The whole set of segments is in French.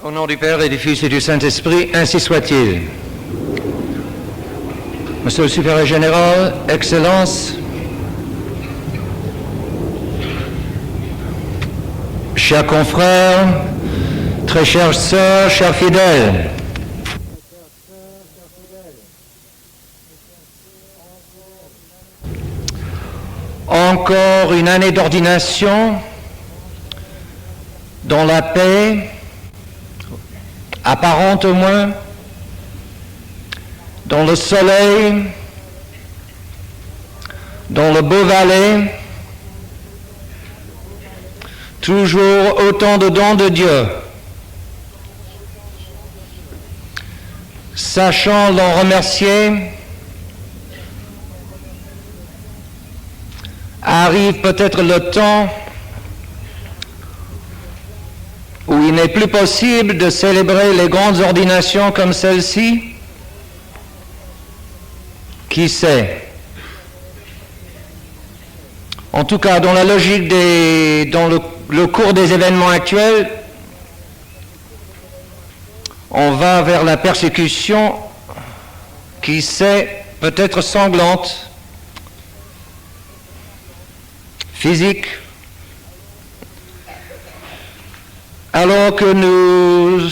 Au nom du Père et du Fils et du Saint-Esprit, ainsi soit-il. Monsieur le supérieur général, Excellences, chers confrères, très chères sœurs, chers fidèles, encore une année d'ordination dans la paix, apparente au moins, dans le soleil, dans le beau Valais, toujours autant de dons de Dieu. Sachant l'en remercier, arrive peut-être le temps où il n'est plus possible de célébrer les grandes ordinations comme celle-ci. Qui sait? En tout cas, dans la logique dans le cours des événements actuels, on va vers la persécution, qui sait, peut-être sanglante, physique, alors que nous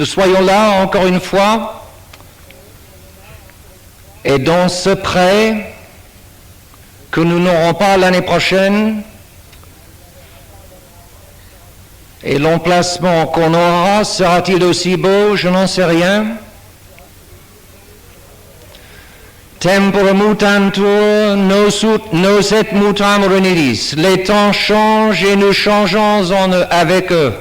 soyons là encore une fois, et dans ce prêt que nous n'aurons pas l'année prochaine, et l'emplacement qu'on aura, sera-t-il aussi beau? Je n'en sais rien. Tempora mutantur, nos et mutamur unidis. Les temps changent et nous changeons avec eux.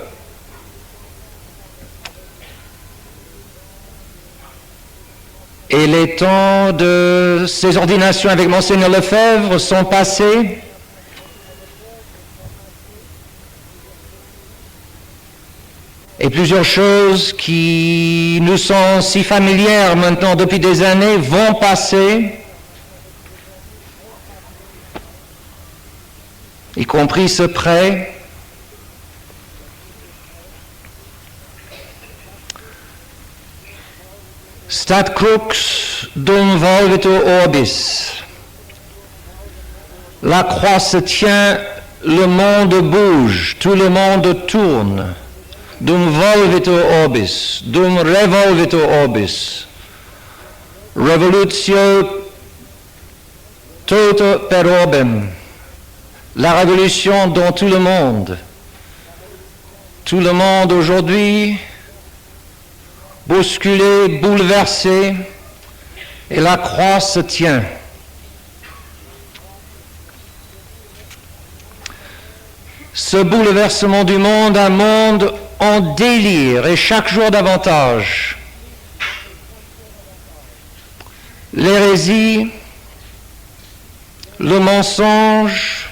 Et les temps de ces ordinations avec Monseigneur Lefebvre sont passés. Et plusieurs choses qui nous sont si familières maintenant depuis des années vont passer, y compris ce prêt. Stat crux dum volvitur orbis. La croix se tient, le monde bouge, tout le monde tourne. Dum volvitur orbis, dum revolvitur orbis. Revolutio toto per orbem. La révolution dans tout le monde. Tout le monde aujourd'hui bousculé, bouleversé, et la croix se tient. Ce bouleversement du monde, un monde en délire, et chaque jour davantage. L'hérésie, le mensonge,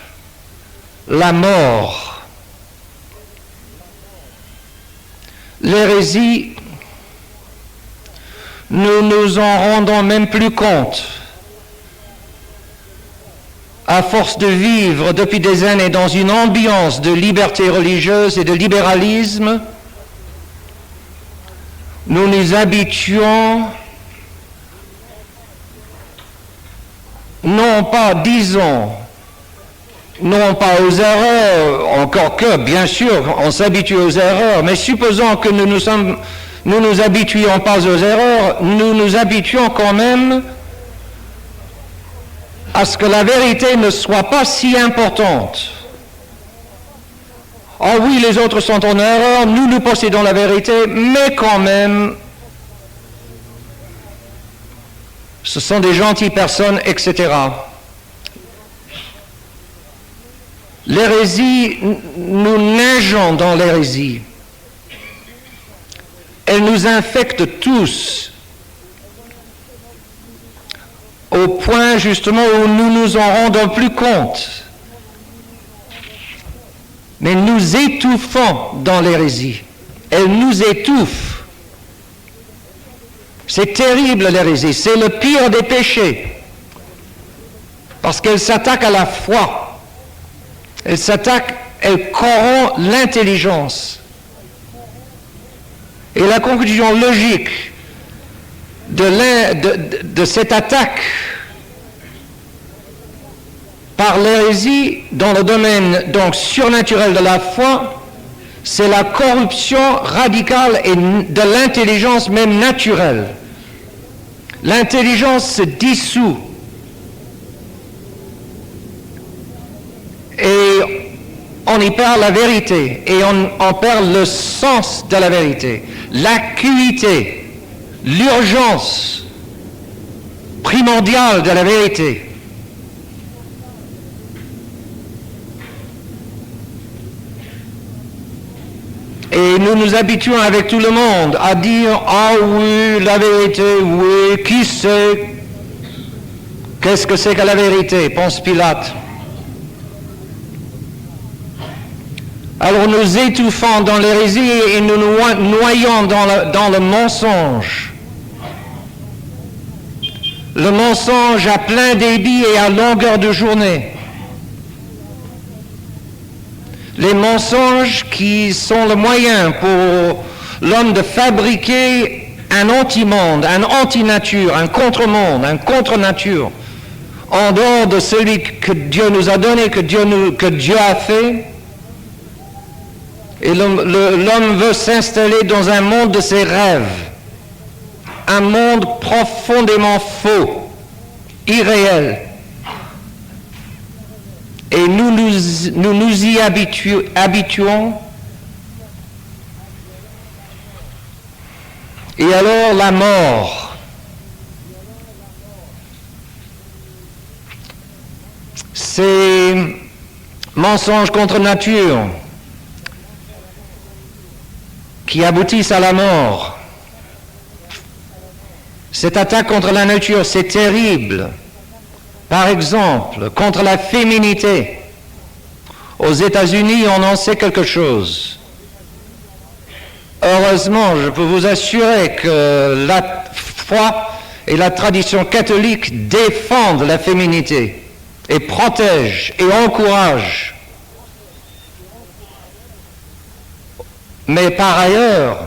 la mort. L'hérésie, nous nous en rendons même plus compte. À force de vivre depuis des années dans une ambiance de liberté religieuse et de libéralisme, nous nous habituons, non pas, disons, non pas aux erreurs, encore que, bien sûr, on s'habitue aux erreurs, mais supposons que nous nous habituons pas aux erreurs, nous nous habituons quand même à ce que la vérité ne soit pas si importante. Oh oui, les autres sont en erreur, nous possédons la vérité, mais quand même, ce sont des gentilles personnes, etc. L'hérésie, nous nageons dans l'hérésie. Elle nous infecte tous, au point justement où nous nous en rendons plus compte. Mais nous étouffons dans l'hérésie. Elle nous étouffe. C'est terrible l'hérésie, c'est le pire des péchés. Parce qu'elle s'attaque à la foi. Elle corrompt l'intelligence. Et la conclusion logique de cette attaque par l'hérésie dans le domaine donc surnaturel de la foi, c'est la corruption radicale et de l'intelligence même naturelle. L'intelligence se dissout et on y perd la vérité et on perd le sens de la vérité, l'acuité, l'urgence primordiale de la vérité. Et nous nous habituons avec tout le monde à dire « Ah oui, la vérité, oui, qui sait? Qu'est-ce que c'est que la vérité ?» pense Pilate. Alors nous étouffons dans l'hérésie et nous nous noyons dans le mensonge. Le mensonge à plein débit et à longueur de journée. Les mensonges qui sont le moyen pour l'homme de fabriquer un anti-monde, un anti-nature, un contre-monde, un contre-nature, en dehors de celui que Dieu nous a donné, que Dieu a fait. Et l'homme veut s'installer dans un monde de ses rêves, un monde profondément faux, irréel. Et nous y habituons. Et alors la mort. C'est mensonge contre nature qui aboutissent à la mort. Cette attaque contre la nature, c'est terrible. Par exemple, contre la féminité. Aux États-Unis, on en sait quelque chose. Heureusement, je peux vous assurer que la foi et la tradition catholique défendent la féminité et protègent et encouragent. Mais par ailleurs,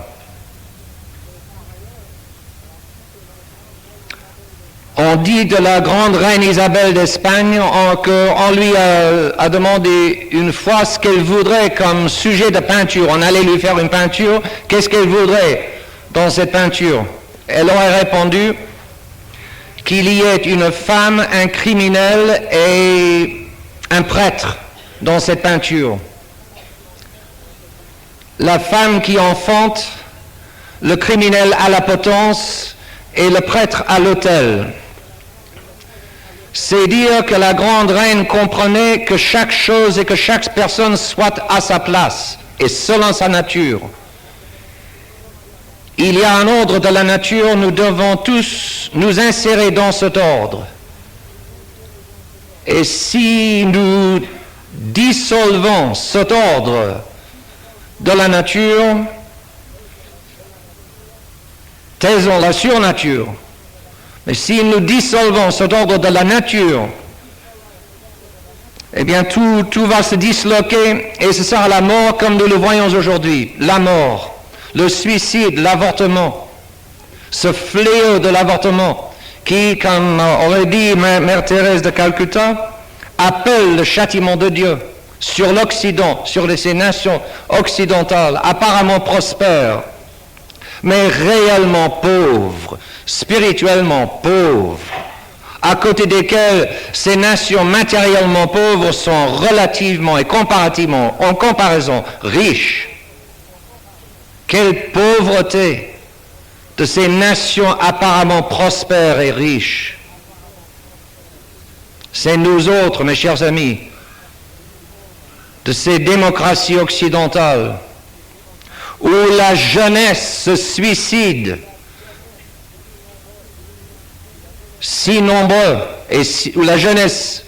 on dit de la grande reine Isabelle d'Espagne qu'on lui a demandé une fois ce qu'elle voudrait comme sujet de peinture. On allait lui faire une peinture. Qu'est-ce qu'elle voudrait dans cette peinture? Elle aurait répondu qu'il y ait une femme, un criminel et un prêtre dans cette peinture. La femme qui enfante, le criminel à la potence et le prêtre à l'autel. C'est dire que la grande reine comprenait que chaque chose et que chaque personne soit à sa place et selon sa nature. Il y a un ordre de la nature, nous devons tous nous insérer dans cet ordre. Et si nous dissolvons cet ordre de la nature, taisons la surnature. Mais si nous dissolvons cet ordre de la nature, eh bien tout va se disloquer et ce sera la mort comme nous le voyons aujourd'hui. La mort, le suicide, l'avortement, ce fléau de l'avortement qui, comme aurait dit Mère Thérèse de Calcutta, appelle le châtiment de Dieu sur l'Occident, sur ces nations occidentales apparemment prospères, mais réellement pauvres, spirituellement pauvres, à côté desquelles ces nations matériellement pauvres sont relativement et comparativement, en comparaison, riches. Quelle pauvreté de ces nations apparemment prospères et riches. C'est nous autres, mes chers amis, de ces démocraties occidentales, où la jeunesse se suicide, si nombreux, et où la jeunesse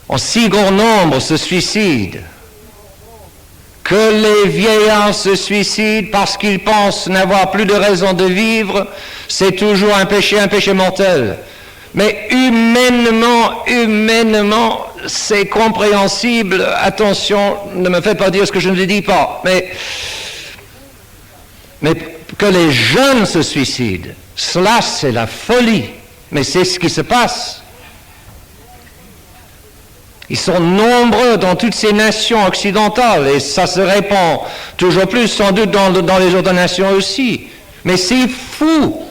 en si grand nombre se suicide, que les vieillards se suicident parce qu'ils pensent n'avoir plus de raison de vivre, c'est toujours un péché mortel. Mais humainement, c'est compréhensible. Attention, ne me faites pas dire ce que je ne dis pas. Mais Mais que les jeunes se suicident, cela c'est la folie. Mais c'est ce qui se passe. Ils sont nombreux dans toutes ces nations occidentales et ça se répand toujours plus, sans doute dans les autres nations aussi. Mais c'est fou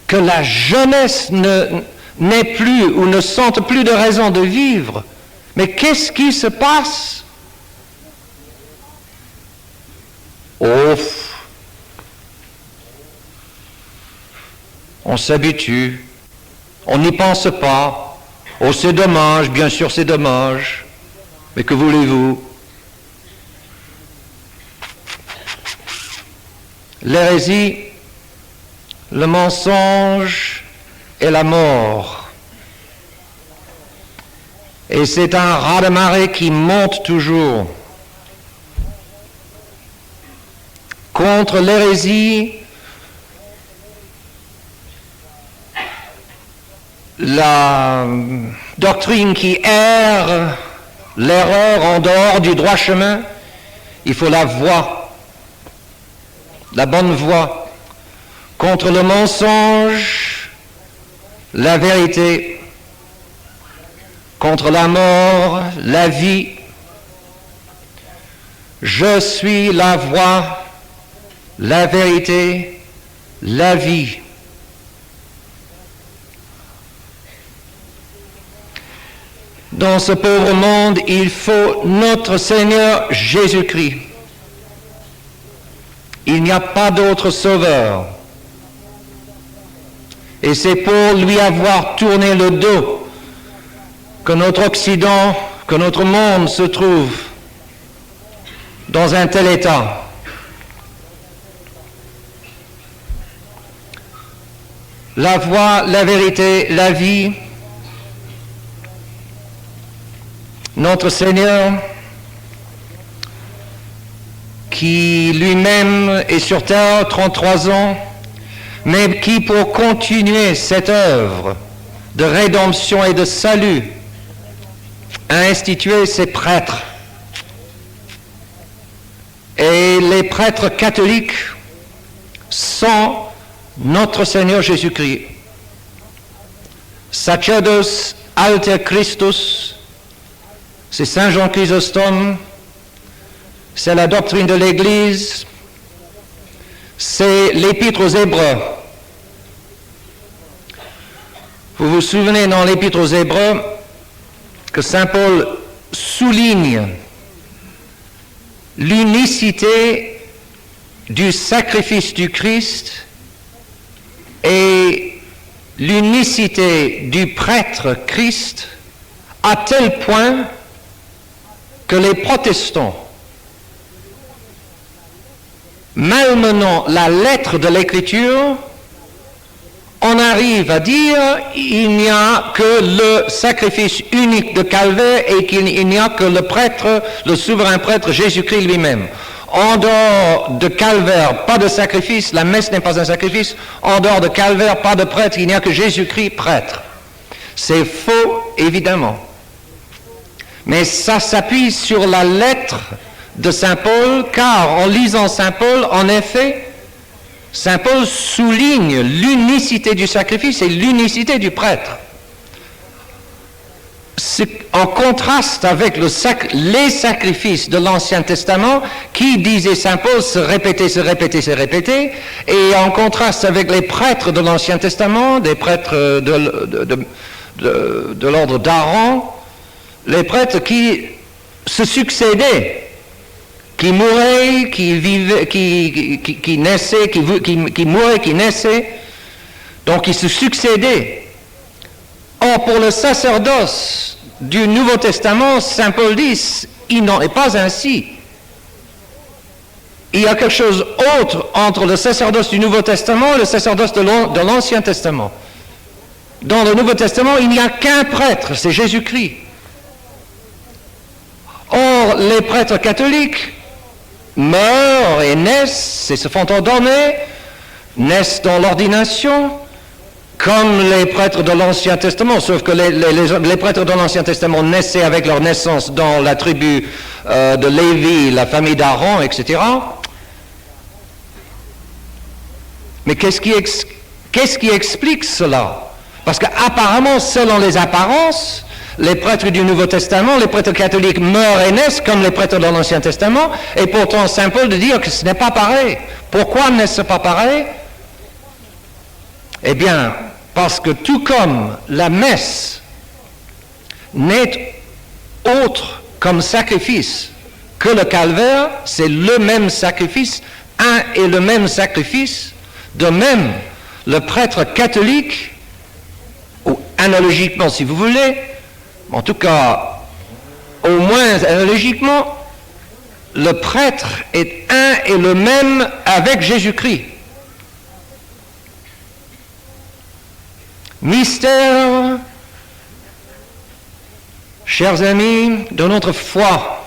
que la jeunesse n'ait plus ou ne sente plus de raison de vivre. Mais qu'est-ce qui se passe? On s'habitue. On n'y pense pas. Oh, c'est dommage, bien sûr c'est dommage. Mais que voulez-vous? L'hérésie, le mensonge et la mort. Et c'est un raz-de-marée qui monte toujours. Contre l'hérésie, la doctrine qui erre, l'erreur en dehors du droit chemin, il faut la voie, la bonne voie. Contre le mensonge, la vérité. Contre la mort, la vie. Je suis la voie, la vérité, la vie. Dans ce pauvre monde, il faut notre Seigneur Jésus-Christ. Il n'y a pas d'autre sauveur. Et c'est pour lui avoir tourné le dos que notre Occident, que notre monde se trouve dans un tel état. La voie, la vérité, la vie. Notre Seigneur, qui lui-même est sur terre 33 ans, mais qui pour continuer cette œuvre de rédemption et de salut a institué ses prêtres. Et les prêtres catholiques sont notre Seigneur Jésus-Christ. Sacerdos alter Christus, c'est Saint Jean Chrysostome, c'est la doctrine de l'Église, c'est l'Épître aux Hébreux. Vous vous souvenez dans l'Épître aux Hébreux que Saint Paul souligne l'unicité du sacrifice du Christ et l'unicité du prêtre Christ à tel point que les protestants, malmenant la lettre de l'Écriture, on arrive à dire il n'y a que le sacrifice unique de Calvaire et qu'il n'y a que le prêtre, le souverain prêtre Jésus-Christ lui-même. En dehors de Calvaire, pas de sacrifice, la messe n'est pas un sacrifice. En dehors de Calvaire, pas de prêtre, il n'y a que Jésus-Christ prêtre. C'est faux, évidemment. Mais ça s'appuie sur la lettre de Saint Paul, car en lisant Saint Paul, en effet, Saint Paul souligne l'unicité du sacrifice et l'unicité du prêtre. En contraste avec les sacrifices de l'Ancien Testament, qui, disait Saint Paul, se répétaient, et en contraste avec les prêtres de l'Ancien Testament, des prêtres de l'ordre d'Aaron, les prêtres qui se succédaient, qui mouraient, qui vivaient, qui naissaient, qui mouraient, qui naissaient, donc ils se succédaient. Or, pour le sacerdoce du Nouveau Testament, Saint Paul dit, il n'en est pas ainsi. Il y a quelque chose d'autre entre le sacerdoce du Nouveau Testament et le sacerdoce de l'Ancien Testament. Dans le Nouveau Testament, il n'y a qu'un prêtre, c'est Jésus-Christ. Or, les prêtres catholiques meurent et naissent et se font ordonner, naissent dans l'ordination, comme les prêtres de l'Ancien Testament, sauf que les prêtres de l'Ancien Testament naissaient avec leur naissance dans la tribu de Lévi, la famille d'Aaron, etc. Mais qu'est-ce qui explique cela? Parce qu'apparemment, selon les apparences, les prêtres du Nouveau Testament, les prêtres catholiques meurent et naissent comme les prêtres de l'Ancien Testament, et pourtant Saint Paul de dire que ce n'est pas pareil. Pourquoi n'est-ce pas pareil? Eh bien, parce que tout comme la messe n'est autre comme sacrifice que le calvaire, c'est le même sacrifice, un et le même sacrifice. De même, le prêtre catholique, ou analogiquement si vous voulez, en tout cas, au moins analogiquement, le prêtre est un et le même avec Jésus-Christ. Mystère, chers amis, de notre foi.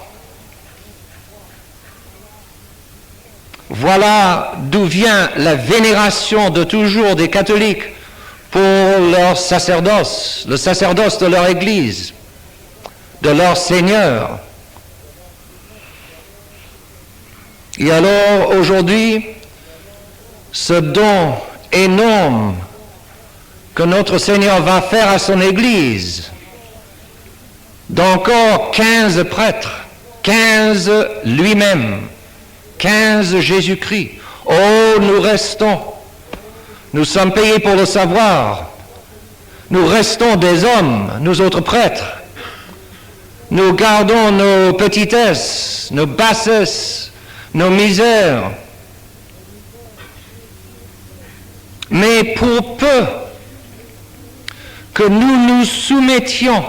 Voilà d'où vient la vénération de toujours des catholiques pour leur sacerdoce, le sacerdoce de leur Église, de leur Seigneur. Et alors, aujourd'hui, ce don énorme que notre Seigneur va faire à son Église, d'encore 15 prêtres, 15 lui-même, 15 Jésus-Christ. Oh, nous restons. Nous sommes payés pour le savoir. Nous restons des hommes, nous autres prêtres. Nous gardons nos petitesses, nos bassesses, nos misères. Mais pour peu que nous nous soumettions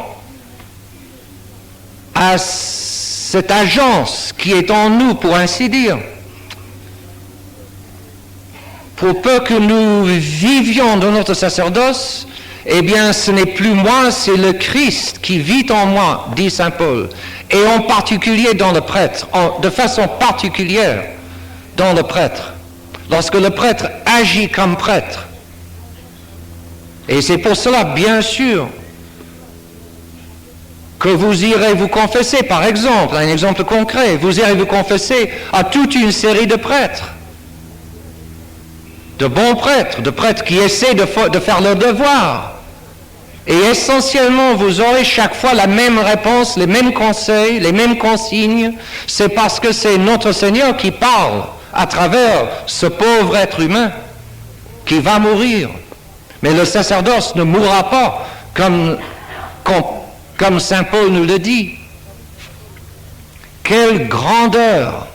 à cette agence qui est en nous, pour ainsi dire, pour peu que nous vivions dans notre sacerdoce, eh bien, ce n'est plus moi, c'est le Christ qui vit en moi, dit saint Paul, et en particulier dans le prêtre, de façon particulière dans le prêtre, lorsque le prêtre agit comme prêtre. Et c'est pour cela, bien sûr, que vous irez vous confesser, par exemple, un exemple concret, vous irez vous confesser à toute une série de prêtres, de bons prêtres, de prêtres qui essaient de faire leur devoir. Et essentiellement, vous aurez chaque fois la même réponse, les mêmes conseils, les mêmes consignes. C'est parce que c'est notre Seigneur qui parle à travers ce pauvre être humain qui va mourir. Mais le sacerdoce ne mourra pas comme saint Paul nous le dit. Quelle grandeur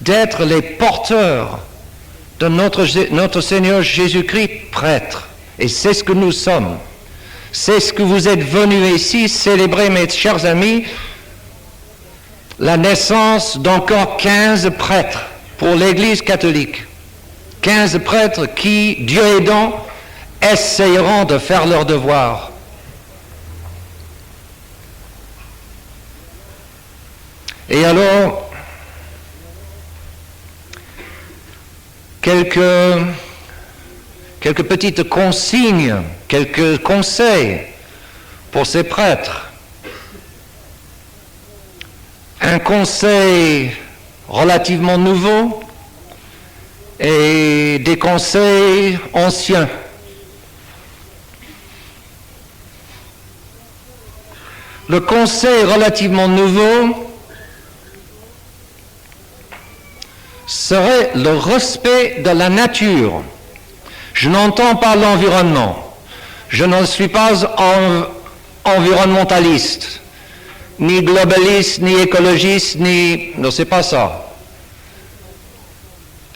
d'être les porteurs de notre Seigneur Jésus-Christ prêtre. Et c'est ce que nous sommes. C'est ce que vous êtes venus ici célébrer, mes chers amis, la naissance d'encore 15 prêtres pour l'Église catholique. 15 prêtres qui, Dieu aidant, essayeront de faire leur devoir. Et alors, quelques petites consignes, quelques conseils pour ces prêtres. Un conseil relativement nouveau et des conseils anciens. Le conseil relativement nouveau serait le respect de la nature. Je n'entends pas l'environnement. Je ne suis pas environnementaliste, ni globaliste, ni écologiste, Non, c'est pas ça.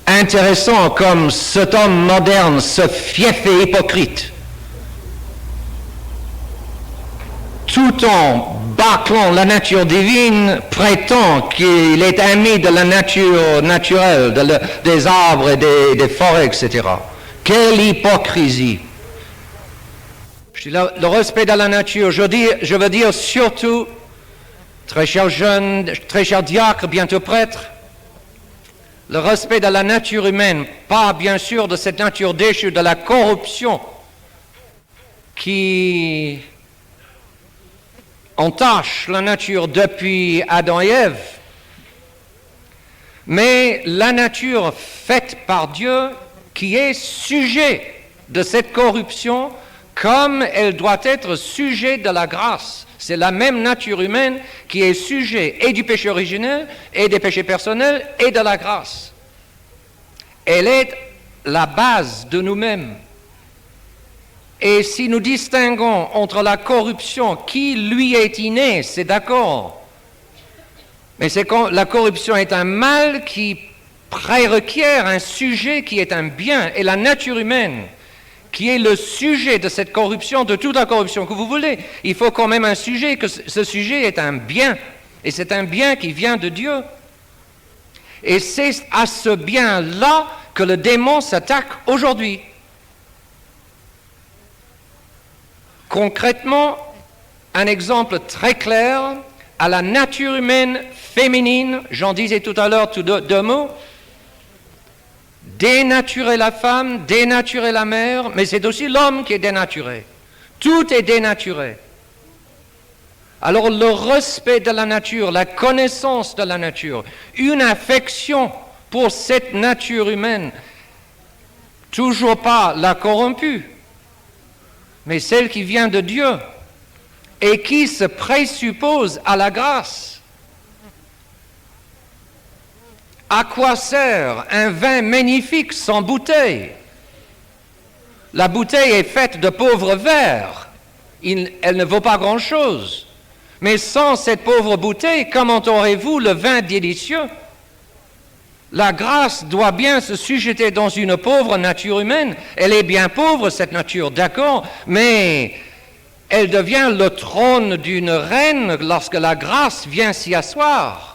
Intéressant comme cet homme moderne, ce fief et hypocrite, tout en bâclant la nature divine, prétend qu'il est ami de la nature naturelle, des arbres et des forêts, etc. Quelle hypocrisie! Le respect de la nature, je veux dire surtout, très chers jeunes, très chers diacres, bientôt prêtres, le respect de la nature humaine, pas bien sûr de cette nature déchue, de la corruption qui entache la nature depuis Adam et Ève, mais la nature faite par Dieu qui est sujet de cette corruption comme elle doit être sujet de la grâce. C'est la même nature humaine qui est sujet et du péché originel, et des péchés personnels, et de la grâce. Elle est la base de nous-mêmes. Et si nous distinguons entre la corruption qui lui est innée, c'est d'accord. Mais c'est quand la corruption est un mal qui prérequiert un sujet qui est un bien, et la nature humaine qui est le sujet de cette corruption, de toute la corruption que vous voulez. Il faut quand même un sujet, que ce sujet est un bien, et c'est un bien qui vient de Dieu. Et c'est à ce bien-là que le démon s'attaque aujourd'hui. Concrètement, un exemple très clair, à la nature humaine féminine, j'en disais tout à l'heure deux mots, dénaturer la femme, dénaturer la mère, mais c'est aussi l'homme qui est dénaturé. Tout est dénaturé. Alors le respect de la nature, la connaissance de la nature, une affection pour cette nature humaine, toujours pas la corrompue, mais celle qui vient de Dieu et qui se présuppose à la grâce. À quoi sert un vin magnifique sans bouteille? La bouteille est faite de pauvres verres. Elle ne vaut pas grand-chose. Mais sans cette pauvre bouteille, comment aurez-vous le vin délicieux? La grâce doit bien se sujeter dans une pauvre nature humaine. Elle est bien pauvre, cette nature, d'accord, mais elle devient le trône d'une reine lorsque la grâce vient s'y asseoir.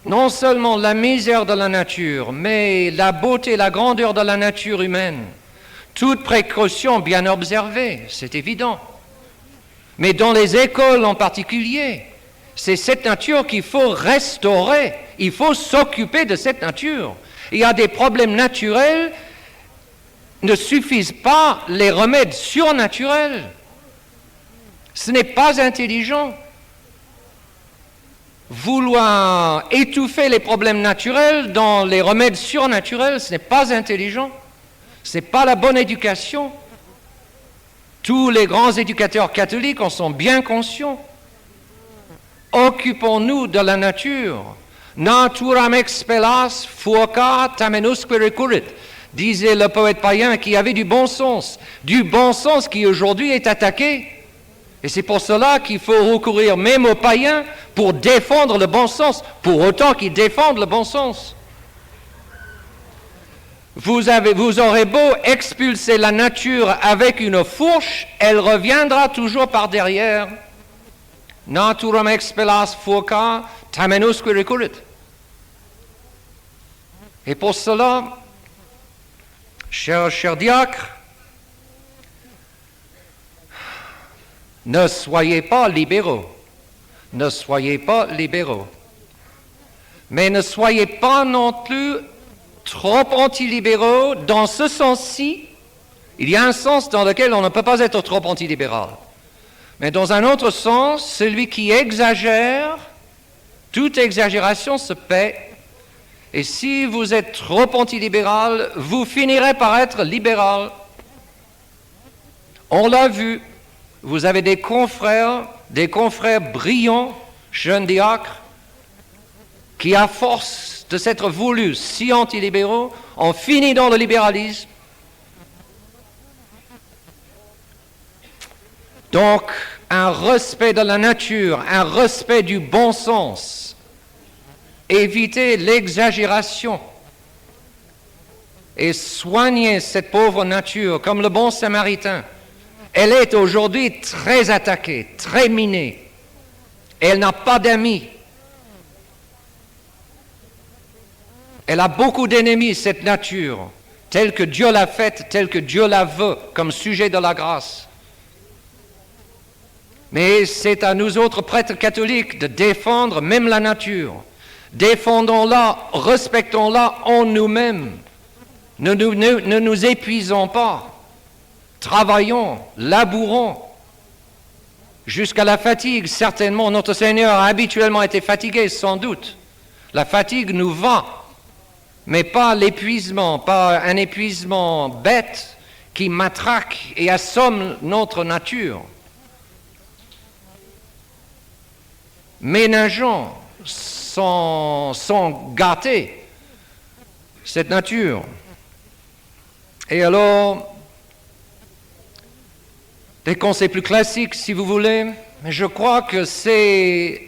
Non seulement la misère de la nature, mais la beauté, la grandeur de la nature humaine. Toute précaution bien observée, c'est évident. Mais dans les écoles en particulier, c'est cette nature qu'il faut restaurer. Il faut s'occuper de cette nature. Il y a des problèmes naturels, ne suffisent pas les remèdes surnaturels. Ce n'est pas intelligent. Vouloir étouffer les problèmes naturels dans les remèdes surnaturels, ce n'est pas intelligent. Ce n'est pas la bonne éducation. Tous les grands éducateurs catholiques en sont bien conscients. Occupons-nous de la nature. Naturam expellas foca tamenusque recurrit, disait le poète païen qui avait du bon sens qui aujourd'hui est attaqué. Et c'est pour cela qu'il faut recourir même aux païens pour défendre le bon sens, pour autant qu'ils défendent le bon sens. Vous aurez beau expulser la nature avec une fourche, elle reviendra toujours par derrière. Naturam expellas foca tamenusque recurrit. Et pour cela, chers diacres, ne soyez pas libéraux. Ne soyez pas libéraux. Mais ne soyez pas non plus trop antilibéraux dans ce sens-ci. Il y a un sens dans lequel on ne peut pas être trop antilibéral. Mais dans un autre sens, celui qui exagère, toute exagération se paie. Et si vous êtes trop antilibéral, vous finirez par être libéral. On l'a vu. Vous avez des confrères brillants, jeunes diacres, qui, à force de s'être voulus si antilibéraux, ont fini dans le libéralisme. Donc, un respect de la nature, un respect du bon sens, éviter l'exagération et soigner cette pauvre nature comme le bon Samaritain. Elle est aujourd'hui très attaquée, très minée. Elle n'a pas d'amis. Elle a beaucoup d'ennemis, cette nature, telle que Dieu l'a faite, telle que Dieu la veut, comme sujet de la grâce. Mais c'est à nous autres prêtres catholiques de défendre même la nature. Défendons-la, respectons-la en nous-mêmes. Ne nous épuisons pas. Travaillons, labourons, jusqu'à la fatigue. Certainement, notre Seigneur a habituellement été fatigué, sans doute. La fatigue nous va, mais pas l'épuisement, pas un épuisement bête qui matraque et assomme notre nature. Ménageons sans gâter cette nature. Et alors, des conseils plus classiques, si vous voulez, mais je crois que c'est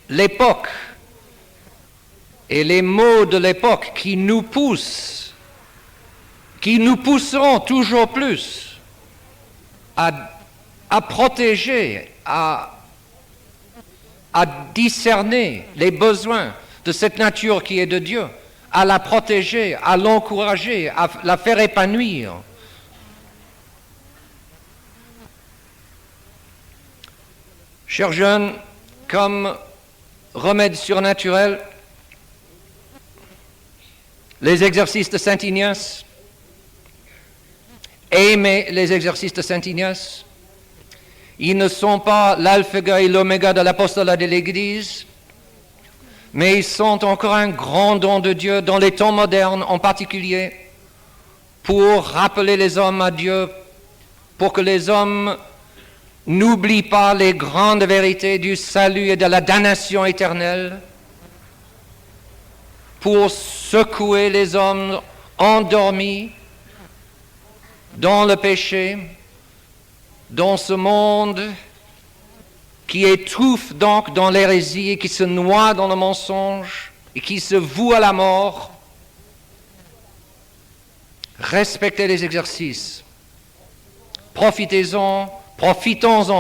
l'époque et les mots de l'époque qui nous poussent, qui nous pousseront toujours plus à protéger, à discerner les besoins de cette nature qui est de Dieu, à la protéger, à l'encourager, à la faire épanouir. Chers jeunes, comme remède surnaturel, les exercices de Saint Ignace, aimez les exercices de Saint Ignace. Ils ne sont pas l'alpha et l'oméga de l'apostolat de l'Église, mais ils sont encore un grand don de Dieu dans les temps modernes en particulier, pour rappeler les hommes à Dieu, pour que les hommes n'oublient pas les grandes vérités du salut et de la damnation éternelle, pour secouer les hommes endormis dans le péché, dans ce monde qui étouffe donc dans l'hérésie et qui se noie dans le mensonge et qui se voue à la mort. Respectez les exercices. Profitons-en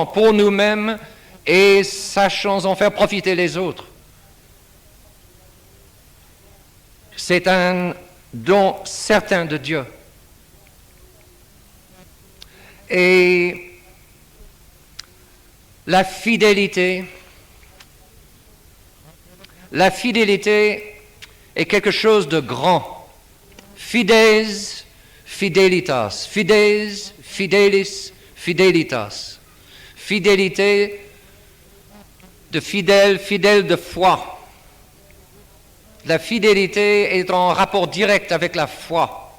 pour nous-mêmes et sachons en faire profiter les autres. C'est un don certain de Dieu. Et la fidélité est quelque chose de grand. Fides, fidelitas. Fides, fidelis, fidelitas. Fidélité de fidèle, fidèle de foi. La fidélité est en rapport direct avec la foi.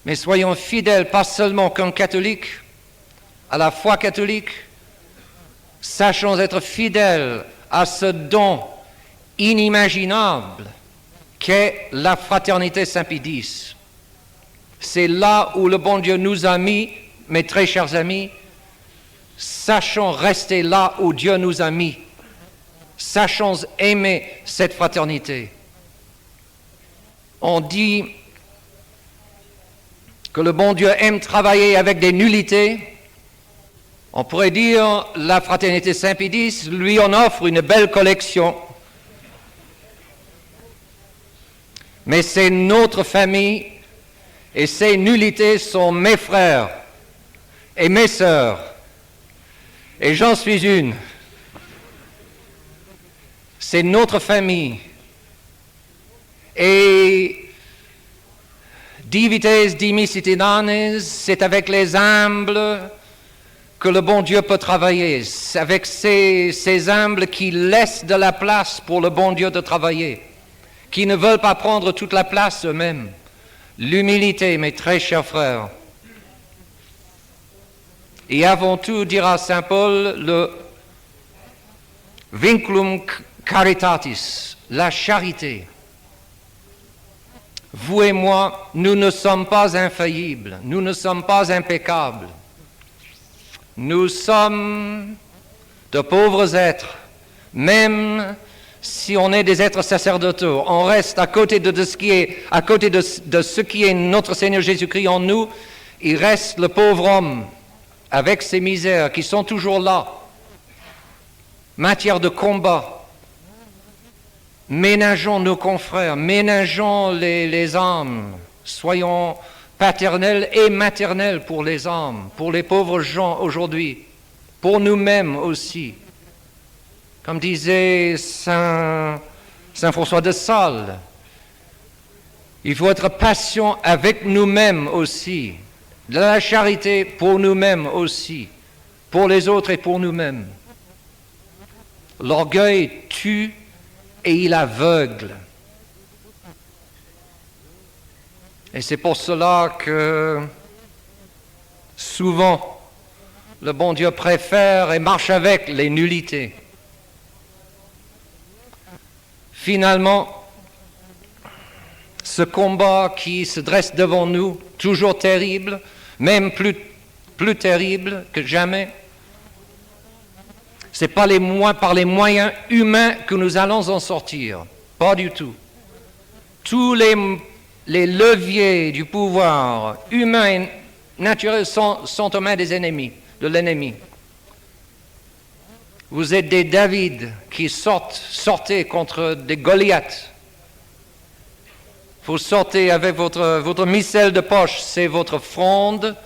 Mais soyons fidèles, pas seulement comme catholiques, à la foi catholique, sachons être fidèles à ce don inimaginable qu'est la fraternité Saint-Pédis. C'est là où le bon Dieu nous a mis, mes très chers amis. Sachons rester là où Dieu nous a mis. Sachons aimer cette fraternité. On dit que le bon Dieu aime travailler avec des nullités. On pourrait dire la fraternité Saint-Pédis lui en offre une belle collection. Mais c'est notre famille et ces nullités sont mes frères et mes sœurs. Et j'en suis une. C'est notre famille. Et divites dimicitidanes, c'est avec les humbles que le bon Dieu peut travailler. C'est avec ces humbles qui laissent de la place pour le bon Dieu de travailler, qui ne veulent pas prendre toute la place eux-mêmes. L'humilité, mes très chers frères. Et avant tout, dira Saint Paul, le vinculum caritatis, la charité. Vous et moi, nous ne sommes pas infaillibles, nous ne sommes pas impeccables. Nous sommes de pauvres êtres, même si on est des êtres sacerdotaux. On reste à côté de ce qui est notre Seigneur Jésus-Christ en nous. Il reste le pauvre homme avec ses misères qui sont toujours là. Matière de combat. Ménageons nos confrères, ménageons les âmes, soyons paternels et maternels pour les âmes, pour les pauvres gens aujourd'hui. pour nous-mêmes aussi. Comme disait Saint François de Sales, il faut être patient avec nous-mêmes aussi, de la charité pour nous-mêmes aussi, pour les autres et pour nous-mêmes. L'orgueil tue et il aveugle. Et c'est pour cela que souvent, le bon Dieu préfère et marche avec les nullités. Finalement, ce combat qui se dresse devant nous, toujours terrible, même plus terrible que jamais, ce n'est pas par les moyens humains que nous allons en sortir, pas du tout. Tous les leviers du pouvoir humain et naturel sont aux mains des ennemis, de l'ennemi. Vous êtes des David qui sortez contre des Goliaths. Vous sortez avec votre missel de poche, c'est votre fronde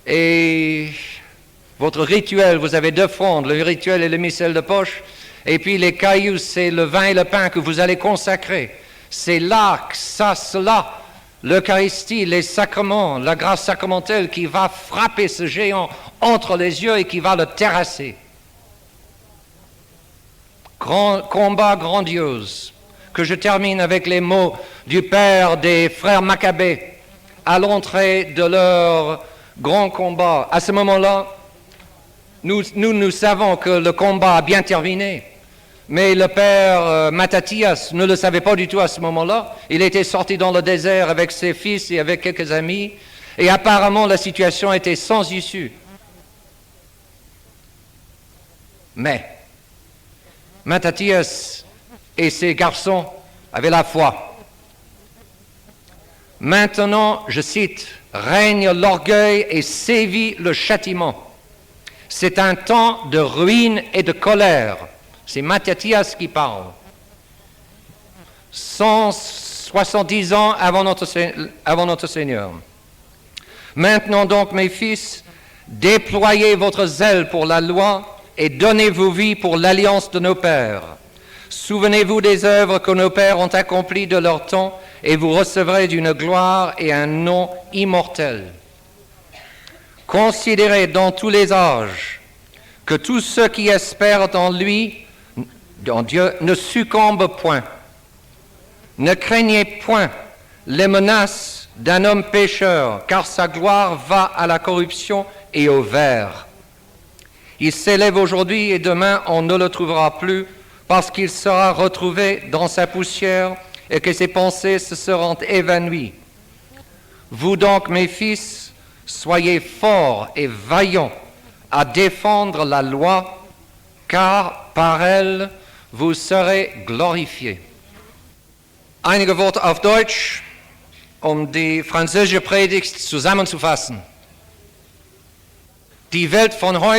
et votre rituel. Vous avez 2 frondes, le rituel et le missel de poche. Et puis les cailloux, c'est le vin et le pain que vous allez consacrer. C'est là, cela, l'Eucharistie, les sacrements, la grâce sacramentelle qui va frapper ce géant entre les yeux et qui va le terrasser. Combat grandiose, que je termine avec les mots du père des frères Maccabées à l'entrée de leur grand combat. À ce moment-là, nous savons que le combat a bien terminé. Mais le père Mattathias ne le savait pas du tout à ce moment-là. Il était sorti dans le désert avec ses fils et avec quelques amis. Et apparemment, la situation était sans issue. Mais Mattathias et ses garçons avaient la foi. Maintenant, je cite, « règne l'orgueil et sévit le châtiment. C'est un temps de ruine et de colère. » C'est Mattathias qui parle. 170 ans avant notre Seigneur. Maintenant donc, mes fils, déployez votre zèle pour la loi et donnez-vous vie pour l'alliance de nos pères. Souvenez-vous des œuvres que nos pères ont accomplies de leur temps et vous recevrez d'une gloire et un nom immortel. Considérez dans tous les âges que tous ceux qui espèrent en lui, en Dieu, ne succombent point. Ne craignez point les menaces d'un homme pécheur, car sa gloire va à la corruption et au ver. Il s'élève aujourd'hui et demain on ne le trouvera plus, parce qu'il sera retrouvé dans sa poussière et que ses pensées se seront évanouies. Vous donc, mes fils, soyez forts et vaillants à défendre la loi, car par elle vous serez glorifiés. Einige Worte auf Deutsch, die französische Predigt zusammenzufassen. Die Welt von heute